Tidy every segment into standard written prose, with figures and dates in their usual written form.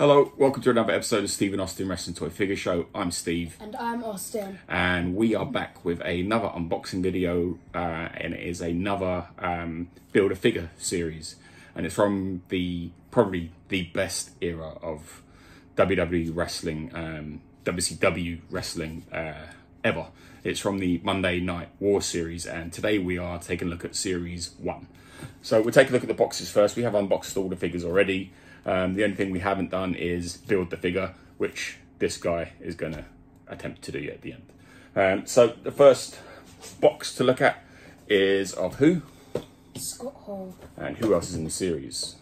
Hello, welcome to another episode of Steve and Austin Wrestling Toy Figure Show. I'm Steve. And I'm Austin. And we are back with another unboxing video, and it is another Build-A-Figure series. And it's from probably the best era of WWE wrestling, WCW wrestling ever. It's from the Monday Night War series, and today we are taking a look at Series 1. So we'll take a look at the boxes first. We have unboxed all the figures already. The only thing we haven't done is build the figure, which this guy is going to attempt to do at the end. So the first box to look at is of who? Scott Hall. And who else is in the series?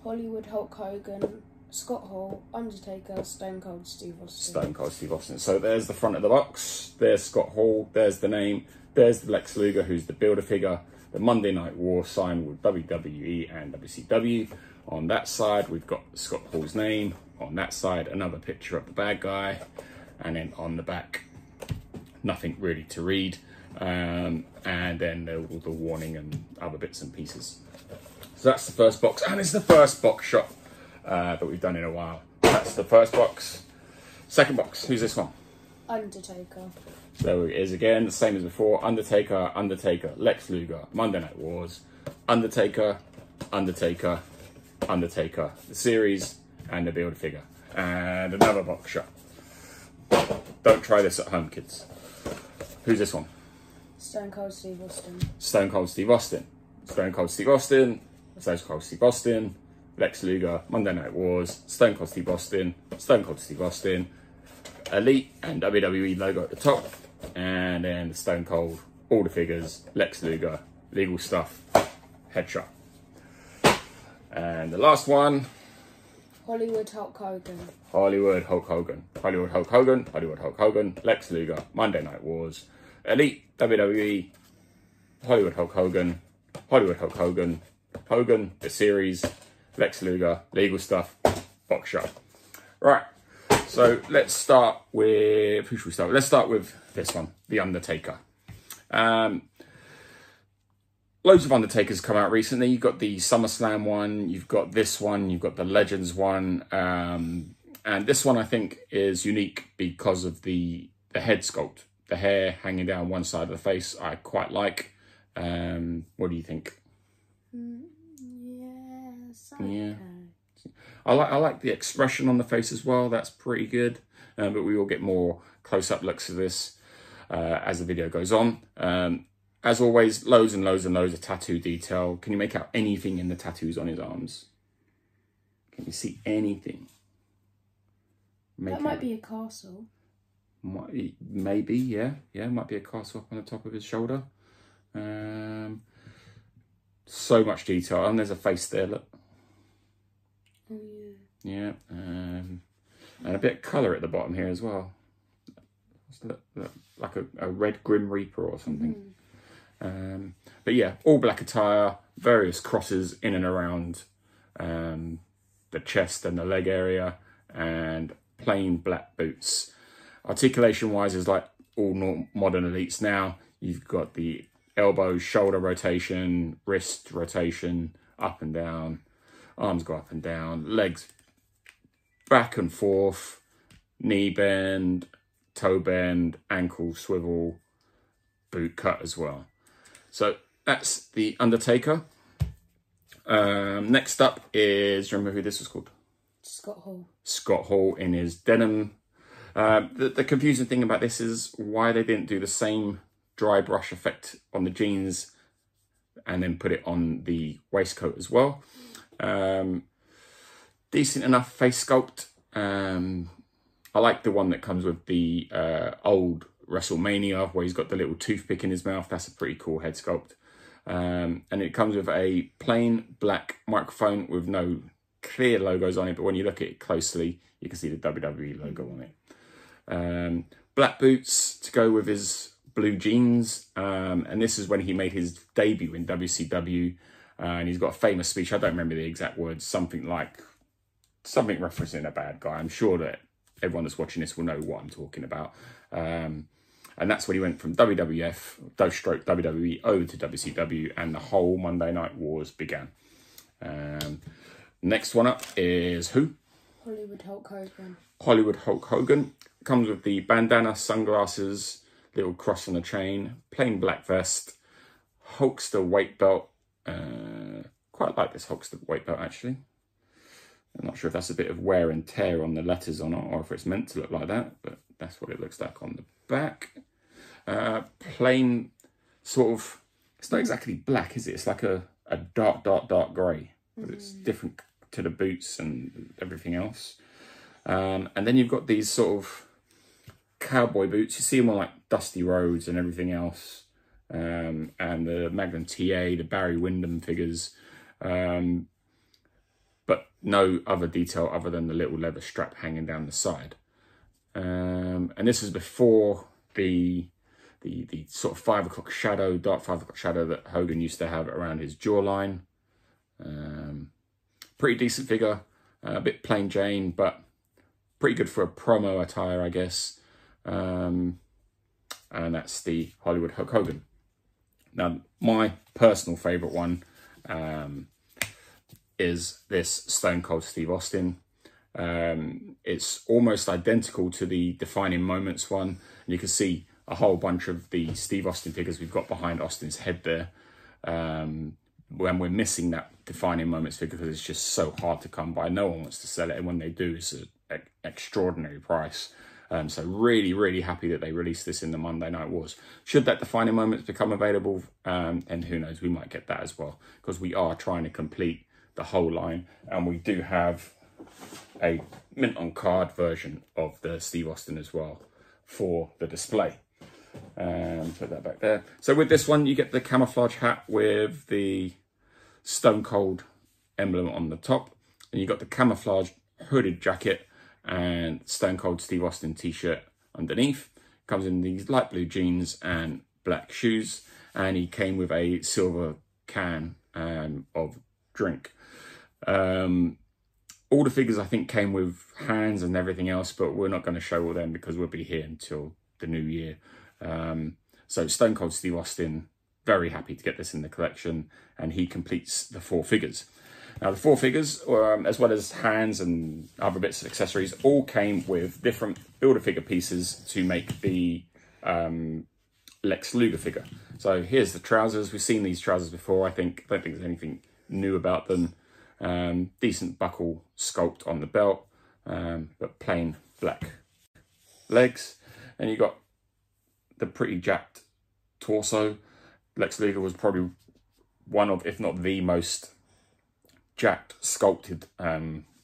Hollywood Hulk Hogan, Scott Hall, Undertaker, Stone Cold Steve Austin. Stone Cold Steve Austin. So there's the front of the box. There's Scott Hall. There's the name. There's the Lex Luger, who's the Build-A-Figure. The Monday Night War sign with WWE and WCW. On that side, we've got Scott Hall's name. On that side, another picture of the bad guy. And then on the back, nothing really to read. And then all the warning and other bits and pieces. So that's the first box. And it's the first box shot that we've done in a while. That's the first box. Second box, who's this one? Undertaker. There it is again, the same as before. Undertaker, Undertaker, Lex Luger, Monday Night Wars, Undertaker, Undertaker, Undertaker, the series, and the Build-A-Figure. And another box shot. Don't try this at home, kids. Who's this one? Stone Cold Steve Austin. Stone Cold Steve Austin. Stone Cold Steve Austin, Stone Cold Steve Austin, Lex Luger, Monday Night Wars, Stone Cold Steve Austin, Stone Cold Steve Austin, Elite and WWE logo at the top, and then the Stone Cold, all the figures, Lex Luger, legal stuff, headshot. And the last one, Hollywood Hulk Hogan. Hollywood Hulk Hogan, Hollywood Hulk Hogan, Hollywood Hulk Hogan, Lex Luger, Monday Night Wars, Elite, WWE, Hollywood Hulk Hogan, Hollywood Hulk Hogan, Hogan, the series, Lex Luger, legal stuff, box shot. Right. So let's start with, who should we start with? Let's start with this one, The Undertaker. Loads of Undertakers come out recently. You've got the SummerSlam one, you've got this one, you've got the Legends one. And this one I think is unique because of the head sculpt. The hair hanging down one side of the face, I quite like. What do you think? Yes. Yeah. I like the expression on the face as well. That's pretty good. But we will get more close-up looks of this as the video goes on. As always, loads and loads and loads of tattoo detail. Can you make out anything in the tattoos on his arms? Can you see anything? That might be a castle. Maybe, yeah. Yeah, might be a castle up on the top of his shoulder. So much detail. And there's a face there, look. Oh, yeah. Yeah, and a bit of colour at the bottom here as well. Like a red Grim Reaper or something. But yeah, all black attire, various crosses in and around the chest and the leg area, and plain black boots. Articulation-wise is like all modern elites now. You've got the elbow, shoulder rotation, wrist rotation, up and down. Arms go up and down, legs back and forth, knee bend, toe bend, ankle swivel, boot cut as well. So that's the Undertaker. Next up is, remember who this was called? Scott Hall. Scott Hall in his denim. The confusing thing about this is why they didn't do the same dry brush effect on the jeans and then put it on the waistcoat as well. Decent enough face sculpt. I like the one that comes with the old WrestleMania where he's got the little toothpick in his mouth. That's a pretty cool head sculpt. And it comes with a plain black microphone with no clear logos on it, but when you look at it closely, you can see the WWE logo on it. Black boots to go with his blue jeans. And this is when he made his debut in WCW. And he's got a famous speech. I don't remember the exact words. Something referencing a bad guy. I'm sure that everyone that's watching this will know what I'm talking about. And that's when he went from WWF, stroke WWE, over to WCW, and the whole Monday Night Wars began. Next one up is who? Hollywood Hulk Hogan. Hollywood Hulk Hogan. Comes with the bandana, sunglasses, little cross on the chain, plain black vest, Hulkster weight belt. Quite like this Hulkster weight belt, actually. I'm not sure if that's a bit of wear and tear on the letters or not, or if it's meant to look like that, but that's what it looks like on the back. Plain sort of, it's not exactly black, is it? It's like a dark grey, but it's different to the boots and everything else. And then you've got these sort of cowboy boots. You see them on like Dusty Roads and everything else. And the Magnum TA, the Barry Windham figures. But no other detail other than the little leather strap hanging down the side. And this is before the sort of 5 o'clock shadow, dark 5 o'clock shadow that Hogan used to have around his jawline. Pretty decent figure, a bit plain Jane, but pretty good for a promo attire, I guess. And that's the Hollywood Hulk Hogan. Now, my personal favourite one is this Stone Cold Steve Austin. It's almost identical to the Defining Moments one. And you can see a whole bunch of the Steve Austin figures we've got behind Austin's head there. When we're missing that Defining Moments figure because it's just so hard to come by. No one wants to sell it, and when they do, it's an extraordinary price. So really, really happy that they released this in the Monday Night Wars. Should that Defining Moments become available, and who knows, we might get that as well, because we are trying to complete the whole line, and we do have a mint on card version of the Steve Austin as well for the display. Put that back there. So with this one, you get the camouflage hat with the Stone Cold emblem on the top, and you got the camouflage hooded jacket and Stone Cold Steve Austin t-shirt underneath. Comes in these light blue jeans and black shoes, and he came with a silver can of drink. All the figures I think came with hands and everything else, but we're not going to show all them because we'll be here until the new year. So Stone Cold Steve Austin, very happy to get this in the collection, and he completes the 4 figures. Now the 4 figures, as well as hands and other bits of accessories, all came with different Build-A-Figure pieces to make the Lex Luger figure. So here's the trousers. We've seen these trousers before. I don't think there's anything new about them. Decent buckle sculpt on the belt, but plain black legs. And you got the pretty jacked torso. Lex Luger was probably one of, if not the most jacked, sculpted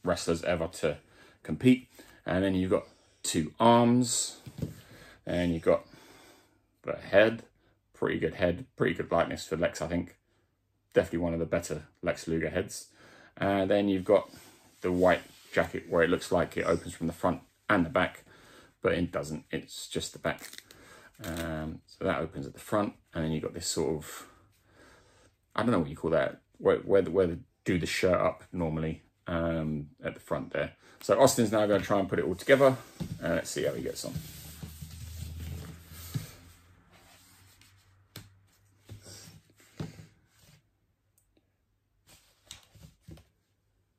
wrestlers ever to compete. And then you've got 2 arms, and you've got the head. Pretty good head, pretty good likeness for Lex, I think. Definitely one of the better Lex Luger heads. And then you've got the white jacket where it looks like it opens from the front and the back, but it doesn't, it's just the back. So that opens at the front, and then you've got this sort of, I don't know what you call that, where they do the shirt up normally at the front there. So Austin's now going to try and put it all together, and let's see how he gets on.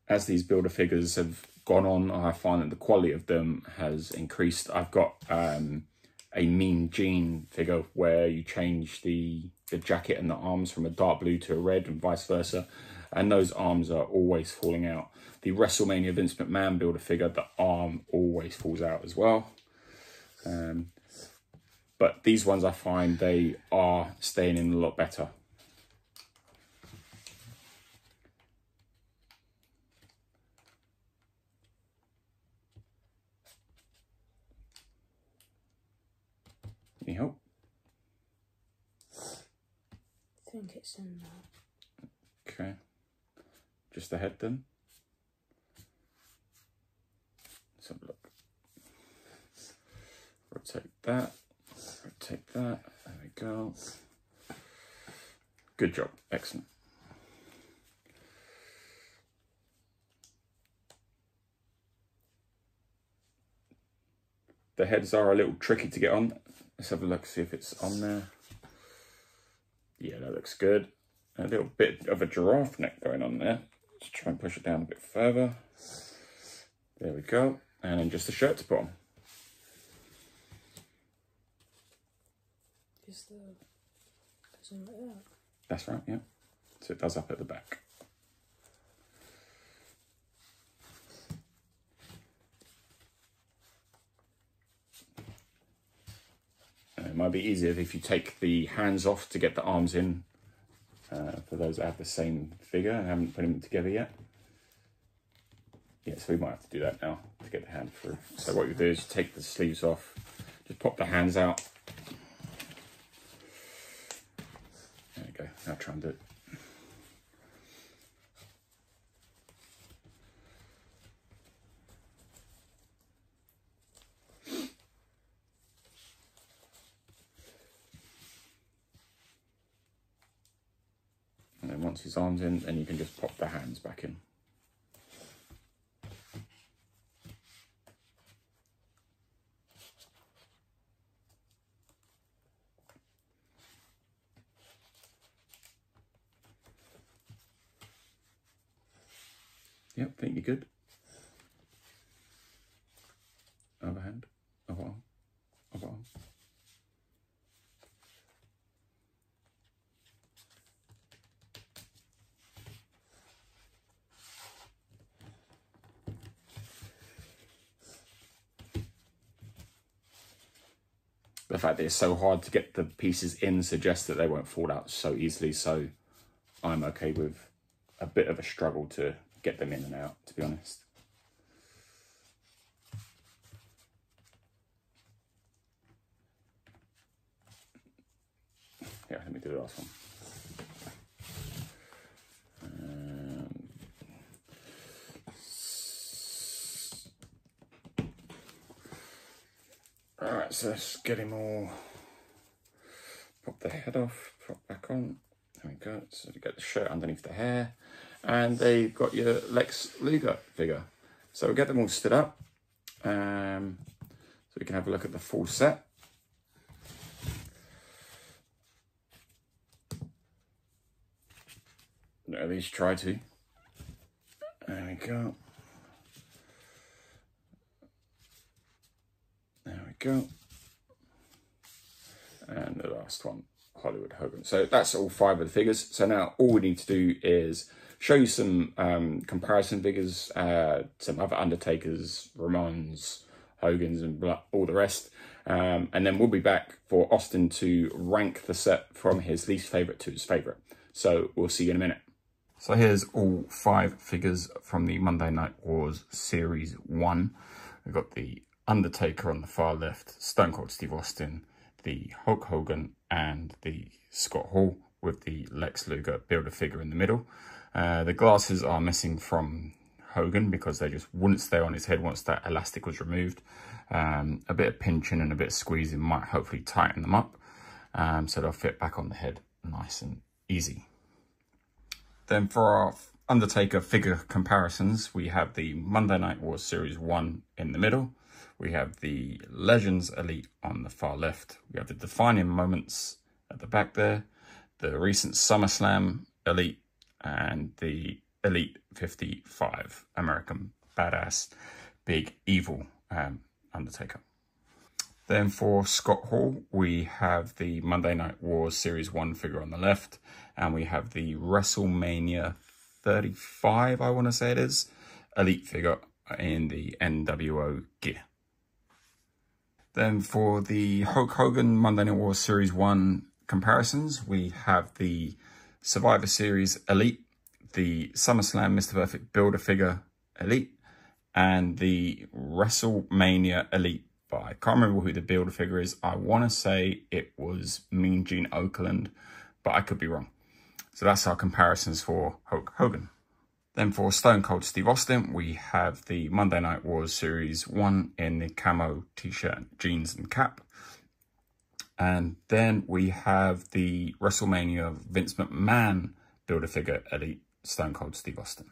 As these Build-A-Figures have gone on, I find that the quality of them has increased. I've got a Mean Gene figure where you change the jacket and the arms from a dark blue to a red and vice versa, and those arms are always falling out. The WrestleMania Vince McMahon Build-A-Figure, the arm always falls out as well. But these ones, I find they are staying in a lot better. Any help? I think it's in there. Okay. Just the head then? Let's have a look. Rotate that. Rotate that. There we go. Good job. Excellent. The heads are a little tricky to get on. Let's have a look, see if it's on there. Yeah, that looks good. A little bit of a giraffe neck going on there. Let's try and push it down a bit further. There we go. And then just the shirt to put on. Just the goes on like that. That's right, yeah. So it does up at the back. And it might be easier if you take the hands off to get the arms in. For those that have the same figure and haven't put them together yet. Yeah, so we might have to do that now to get the hand through. So what you do is you take the sleeves off, just pop the hands out. There we go, now try and do it. And then once his arm's in, then you can just pop the hands back in. Yep, I think you're good. Other hand, other arm, other arm. The fact that it's so hard to get the pieces in suggests that they won't fall out so easily, so I'm okay with a bit of a struggle to get them in and out, to be honest. Yeah, let me do the last one. Alright, so let's get him all, pop the head off, pop back on. There we go. So you get the shirt underneath the hair, and they've got your Lex Luger figure. So we'll get them all stood up, so we can have a look at the full set. At least try to. There we go. There we go. And the last one, Hollywood Hogan. So that's all 5 of the figures. So now all we need to do is show you some comparison figures, some other Undertakers, Ramones, Hogans, and all the rest. And then we'll be back for Austin to rank the set from his least favourite to his favourite. So we'll see you in a minute. So here's all 5 figures from the Monday Night Wars Series 1. We've got the Undertaker on the far left, Stone Cold Steve Austin, the Hulk Hogan, and the Scott Hall with the Lex Luger Build-A-Figure in the middle. The glasses are missing from Hogan because they just wouldn't stay on his head once that elastic was removed. A bit of pinching and a bit of squeezing might hopefully tighten them up, so they'll fit back on the head nice and easy. Then for our Undertaker figure comparisons, we have the Monday Night Wars Series 1 in the middle. We have the Legends Elite on the far left. We have the Defining Moments at the back there, the recent SummerSlam Elite, and the Elite 55 American Badass Big Evil Undertaker. Then for Scott Hall, we have the Monday Night Wars Series 1 figure on the left, and we have the WrestleMania 35, I want to say it is, Elite figure in the NWO gear. Then for the Hulk Hogan Monday Night Wars Series 1 comparisons, we have the Survivor Series Elite, the SummerSlam Mr. Perfect Build-A-Figure Elite, and the WrestleMania Elite. I can't remember who the Build-A-Figure is. I want to say it was Mean Gene Okerlund, but I could be wrong. So that's our comparisons for Hulk Hogan. Then for Stone Cold Steve Austin, we have the Monday Night Wars Series 1 in the camo t-shirt, jeans and cap. And then we have the WrestleMania Vince McMahon Build-A-Figure Elite Stone Cold Steve Austin.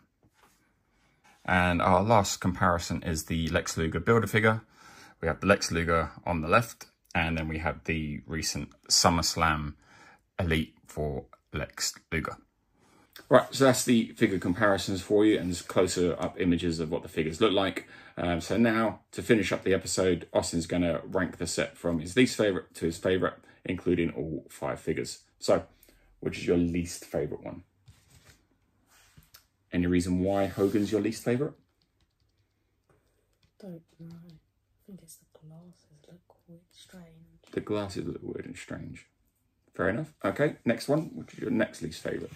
And our last comparison is the Lex Luger Build-A-Figure. We have the Lex Luger on the left, and then we have the recent SummerSlam Elite for Lex Luger. Right, so that's the figure comparisons for you, and there's closer up images of what the figures look like. So now, to finish up the episode, Austin's going to rank the set from his least favourite to his favourite, including all 5 figures. So, which is your least favourite one? Any reason why Hogan's your least favourite? Don't know. I think it's the glasses look weird, strange. The glasses look weird and strange. Fair enough. Okay, next one. Which is your next least favourite?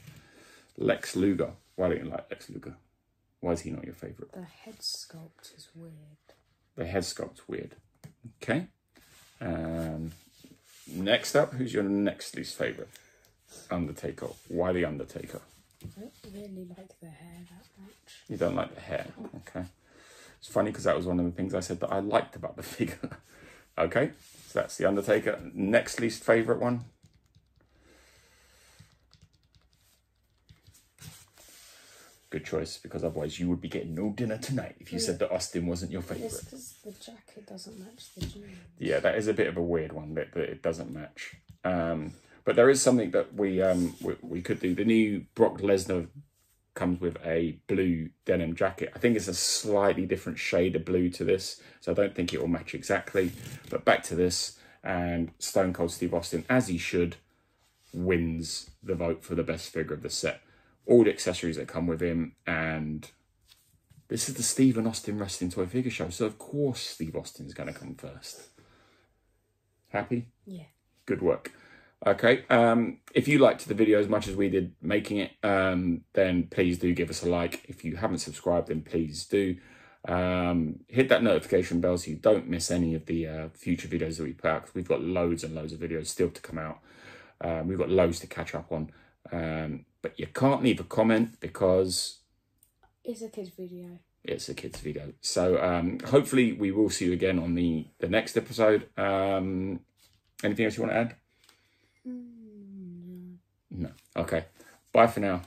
Lex Luger. Why don't you like Lex Luger? Why is he not your favourite? The head sculpt is weird. The head sculpt's weird. Okay. Next up, who's your next least favourite? Undertaker. Why the Undertaker? I don't really like the hair that much. You don't like the hair. Okay. It's funny because that was one of the things I said that I liked about the figure. Okay. So that's the Undertaker. Next least favourite one? Good choice, because otherwise you would be getting no dinner tonight if you said that Austin wasn't your favourite. It's because the jacket doesn't match the jeans. Yeah, that is a bit of a weird one that it doesn't match. But there is something that we could do. The new Brock Lesnar comes with a blue denim jacket. I think it's a slightly different shade of blue to this, so I don't think it will match exactly. But back to this, and Stone Cold Steve Austin, as he should, wins the vote for the best figure of the set. All the accessories that come with him, and this is the Stephen Austin Wrestling Toy Figure Show, so of course Steve Austin's going to come first. Happy? Yeah. Good work. Okay, if you liked the video as much as we did making it, then please do give us a like. If you haven't subscribed, then please do. Hit that notification bell so you don't miss any of the future videos that we put out, because we've got loads and loads of videos still to come out. We've got loads to catch up on. But you can't leave a comment because it's a kid's video. It's a kid's video. So hopefully we will see you again on the next episode. Anything else you want to add? No. No. Okay. Bye for now.